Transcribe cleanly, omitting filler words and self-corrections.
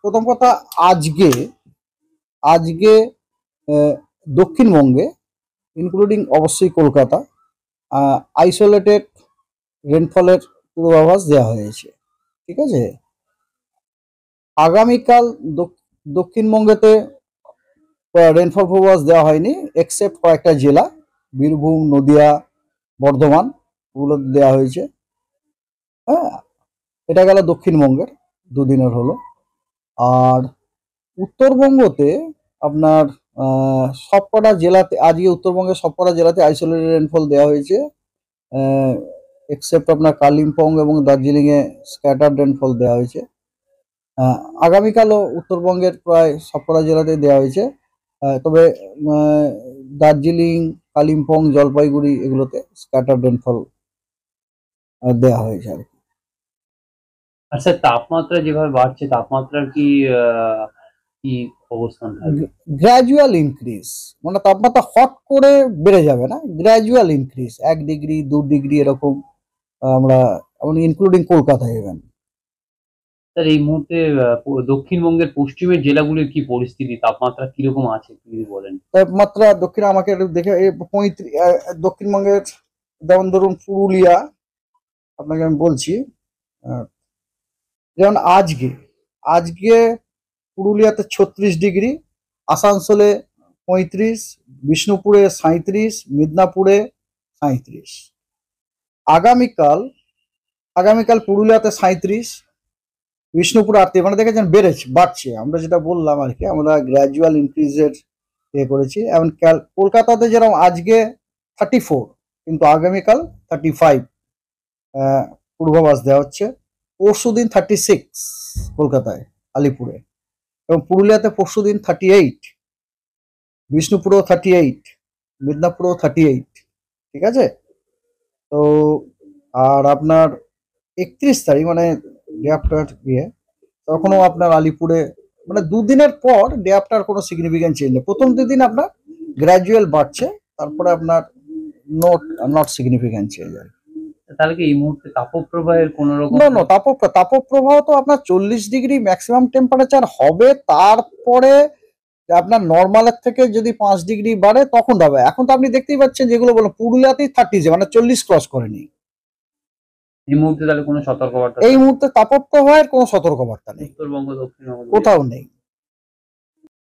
প্রথম কথা, আজকে আজকে দক্ষিণবঙ্গে ইনক্লুডিং অবশ্যই কলকাতা আইসোলেটেড রেনফলের পূর্বাভাস দেওয়া হয়েছে। ঠিক আছে, আগামীকাল দক্ষিণবঙ্গেতে রেনফল পূর্বাভাস দেওয়া হয়নি, এক্সেপ্ট কয়েকটা জেলা, বীরভূম, নদিয়া, বর্ধমান, ওগুলো দেওয়া হয়েছে। হ্যাঁ, এটা গেল দক্ষিণবঙ্গের দুদিনের হলো। আর উত্তরবঙ্গতে আপনার সবকটা জেলাতে আজকে উত্তরবঙ্গের সবকটা জেলাতে আইসোলেটেড রেনফল দেওয়া হয়েছে, এক্সেপ্ট আপনার কালিম্পং এবং দার্জিলিংয়ে স্ক্যাটার্ড রেনফল দেওয়া হয়েছে। আগামীকালও উত্তরবঙ্গের প্রায় সবকটা জেলাতে দেওয়া হয়েছে, তবে দার্জিলিং, কালিম্পং, জলপাইগুড়ি এগুলোতে স্ক্যাটার্ড রেনফল দেওয়া হয়েছে আর কি। আচ্ছা, তাপমাত্রা যেভাবে বাড়ছে, তাপমাত্রার কি অবস্থান থাকবে? গ্র্যাজুয়াল ইনক্রিজ, মানে তাপমাত্রা হট করে বেড়ে যাবে না, গ্র্যাজুয়াল ইনক্রিজ, 1 ডিগ্রি 2 ডিগ্রি এরকম, আমরা ইনক্লুডিং কলকাতা ইভেন। স্যার, এই মুহূর্তে দক্ষিণবঙ্গের পশ্চিমের জেলাগুলির কি পরিস্থিতি, তাপমাত্রা কিরকম আছে একটু যদি বলেন। তাপমাত্রা দক্ষিণে আমাকে একটু দেখে, 35 দক্ষিণবঙ্গের যেমন ধরুন পুরুলিয়া, আপনাকে আমি বলছি, যেমন আজকে পুরুলিয়াতে 36 ডিগ্রি, আসানসোলে 35, বিষ্ণুপুরে 37, মিদনাপুরে 37। আগামীকাল পুরুলিয়াতে 37, বিষ্ণুপুরে 38, মানে দেখেছেন বাড়ছে। আমরা যেটা বললাম আর কি, আমরা গ্র্যাজুয়াল ইনক্রিজের করেছি। এবং কলকাতাতে যেরকম আজকে 34, কিন্তু আগামীকাল 35 পূর্বাভাস দেওয়া হচ্ছে। পরশুদিন 36 কলকাতায়, আলিপুরে, এবং পুরুলিয়াতে পরশুদিন 38, বিষ্ণুপুরেও 38, মিদনাপুরেও 38। ঠিক আছে, তো আর আপনার 31 তারিখ মানে ডে আফটার তখনও আপনার আলিপুরে, মানে দুদিনের পর ডে আফটার কোনো সিগনিফিকেন্ট চেঞ্জ নেই। প্রথম দুদিন আপনার গ্র্যাজুয়াল বাড়ছে, তারপরে আপনার নট সিগনিফিকেন্ট চেঞ্জ আর। তাহলে কি এই মুহূর্তে তাপপ্রবাহের কোন রকম? না, তাপপ্রবাহ তো আপনার 40 ডিগ্রি ম্যাক্সিমাম টেম্পারেচার হবে, তারপরে আপনার নর্মালের থেকে যদি 5 ডিগ্রি বাড়ে তখন হবে। এখন তো আপনি দেখতেই পাচ্ছেন যেগুলো বললাম, পুরুলিয়াতেই 30, মানে 40 ক্রস করেনি। এই মুহূর্তে তাহলে কোনো সতর্কবার্তা? এই মুহূর্তে তাপপ্রবাহের কোনো সতর্কবার্তা নেই, উত্তরবঙ্গ, দক্ষিণবঙ্গ কোথাও নেই।